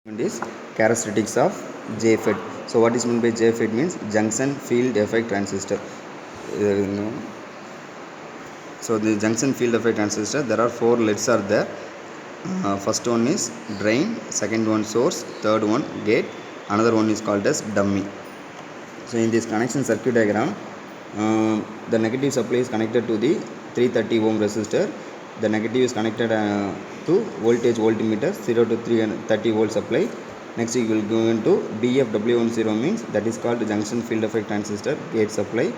Is characteristics of JFET. So what is meant by JFET means junction field effect transistor. You know. So the junction field effect transistor, there are four LEDs are there. First one is drain, second one source, third one gate, another one is called as dummy. So in this connection circuit diagram, the negative supply is connected to the 330 ohm resistor. The negative is connected to voltage voltmeter 0 to 330 volt supply. Next we will go into DFW10 means that is called junction field effect transistor gate supply,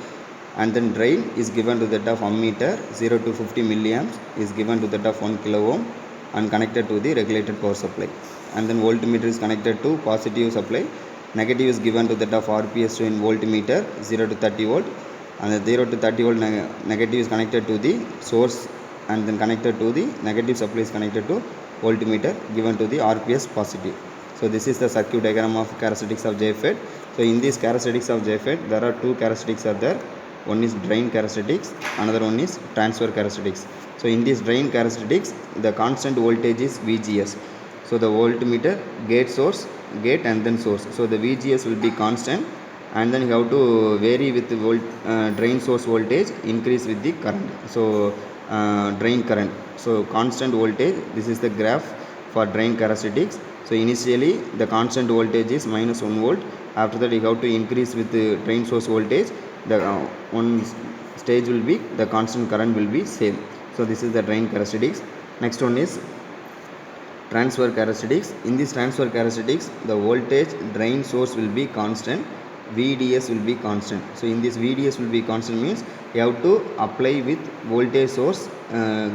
and then drain is given to that of ammeter 0 to 50 milliamps is given to that of 1 kilo ohm and connected to the regulated power supply, and then voltmeter is connected to positive supply. Negative is given to that of RPS in voltmeter 0 to 30 volt, and the 0 to 30 volt negative is connected to the source, and then connected to the negative supply is connected to voltmeter given to the RPS positive. So this is the circuit diagram of characteristics of JFET. So in these characteristics of JFET, there are two characteristics are there. One is drain characteristics, another one is transfer characteristics. So in this drain characteristics, the constant voltage is VGS. So the voltmeter, gate source, gate and then source. So the VGS will be constant, and then you have to vary with the drain source voltage, increase with the current. So drain current. So constant voltage, this is the graph for drain characteristics. So initially the constant voltage is minus 1 volt. After that you have to increase with the drain source voltage. The one stage will be the constant current will be same. So this is the drain characteristics. Next one is transfer characteristics. In this transfer characteristics, the voltage drain source will be constant, VDS will be constant. So in this VDS will be constant means you have to apply with voltage source,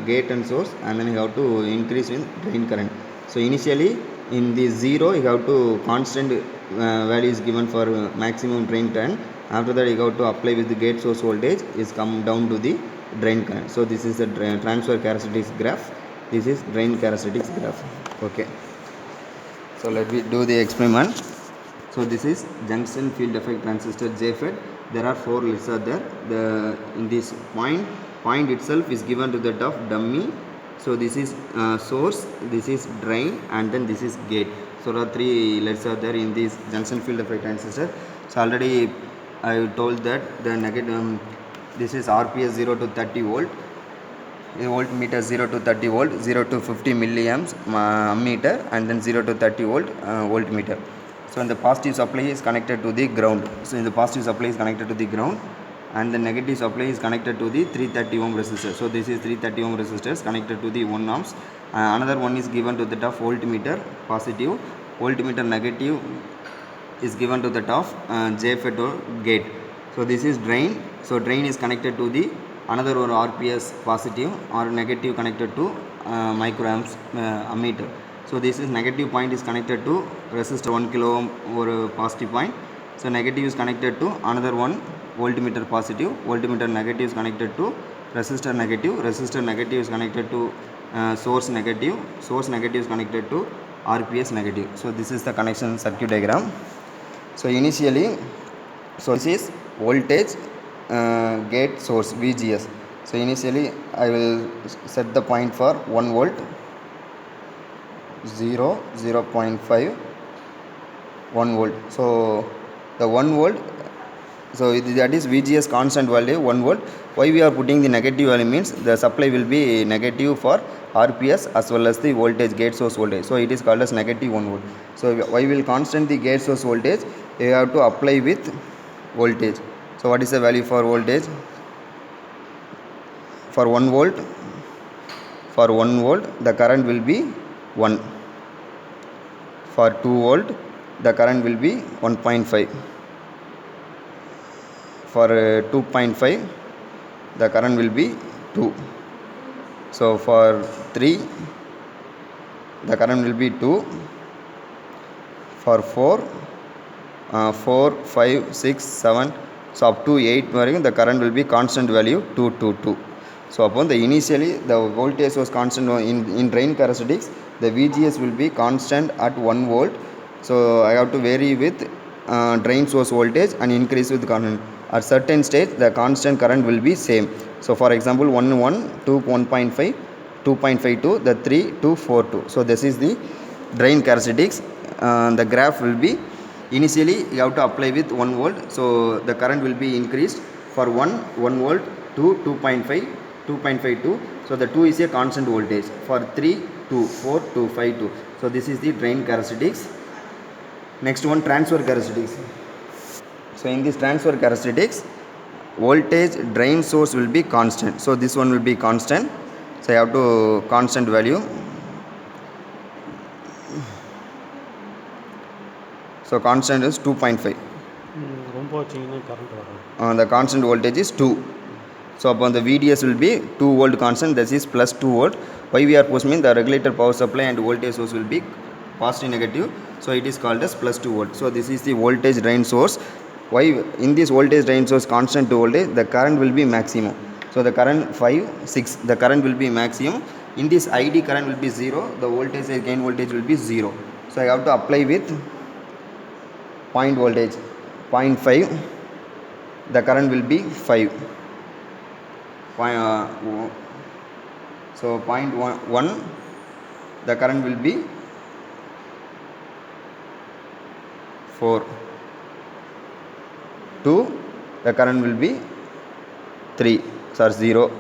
gate and source, and then you have to increase in drain current. So initially in the 0 you have to constant value is given for maximum drain current. After that you have to apply with the gate source voltage is come down to the drain current. So this is the transfer characteristics graph. This is drain characteristics graph. Okay. So let me do the experiment. So this is junction field effect transistor JFET. There are four LEDs are there. In this point itself is given to that of dummy. So this is source, this is drain, and then this is gate. So there are three LEDs are there in this junction field effect transistor. So already I told that the negative this is RPS 0 to 30 volt. Voltmeter 0 to 30 volt, 0 to 50 milliamps ammeter, and then 0 to 30 volt voltmeter. So and the positive supply is connected to the ground. So in the positive supply is connected to the ground, and the negative supply is connected to the 330 ohm resistor. So this is 330 ohm resistors connected to the 1 ohms. Another one is given to that of voltmeter positive, voltmeter negative is given to that of JFET or gate. So this is drain. So drain is connected to the another one RPS positive or negative connected to microamps ammeter. So this is negative point is connected to resistor 1 kilo ohm or positive point. So negative is connected to another one voltmeter positive, voltmeter negative is connected to resistor negative is connected to source negative is connected to RPS negative. So this is the connection circuit diagram. So initially, so this is voltage gate source VGS. So initially I will set the point for 1 volt, 0, 0.5, 1 volt. So the 1 volt, so that is VGS constant value 1 volt. Why we are putting the negative value means the supply will be negative for RPS as well as the voltage gate source voltage. So it is called as negative 1 volt. So why will constant the gate source voltage? You have to apply with voltage. So what is the value for voltage? For 1 volt, the current will be 1. For 2 volt, the current will be 1.5. For 2.5, the current will be 2. So for 3, the current will be 2. For 4, 5, 6, 7, so up to 8 the current will be constant value 2. So upon the initially the voltage was constant in drain characteristics, the VGS will be constant at 1 volt. So I have to vary with drain source voltage and increase with current. At certain stage the constant current will be same. So for example 1, 2, 1.5, 2.52, the 3, 2, 4, 2. So this is the drain characteristics. the graph will be, initially you have to apply with 1 volt, so the current will be increased for 1 volt to 2.5, 2.52, so the 2 is a constant voltage, for 3 2, 4 2, 5 2. So this is the drain characteristics. Next one, transfer characteristics. So in this transfer characteristics, voltage drain source will be constant, so this one will be constant, so I have to constant value. So constant is 2.5. The constant voltage is 2. So upon the VDS will be 2 volt constant, that is plus 2 volt. Why we are posting the regulator power supply and voltage source will be positive negative, so it is called as plus 2 volt. So this is the voltage drain source. Why in this voltage drain source constant 2 voltage, the current will be maximum. So the current 5 6, the current will be maximum. In this ID current will be 0, the voltage gain voltage will be 0. So I have to apply with point voltage 0.5, the current will be 5. So 0.1, the current will be 4. 2, the current will be 3, sorry 0.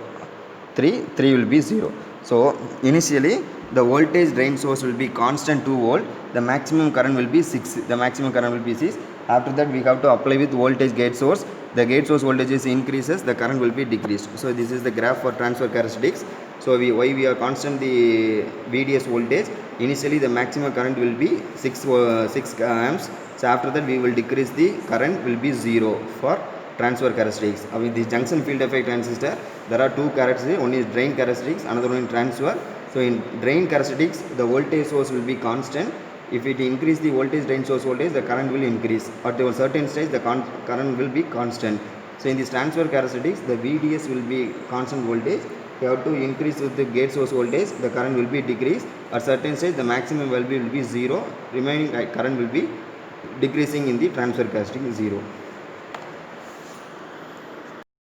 3 will be 0. So initially the voltage drain source will be constant 2 volt, the maximum current will be 6, the maximum current will be 6. After that we have to apply with voltage gate source, the gate source voltage is increases, the current will be decreased. So this is the graph for transfer characteristics. So why we are constant the VDS voltage, initially the maximum current will be 6 amps, so after that we will decrease, the current will be 0 for transfer characteristics. With this junction field effect transistor, there are two characteristics, one is drain characteristics, another one is transfer. So in drain characteristics, the voltage source will be constant. If it increase the voltage drain source voltage, the current will increase. At a certain stage, the current will be constant. So in this transfer characteristics, the VDS will be constant voltage. You have to increase with the gate source voltage, the current will be decreased. At certain stage, the maximum value will be 0. Remaining current will be decreasing in the transfer characteristic 0.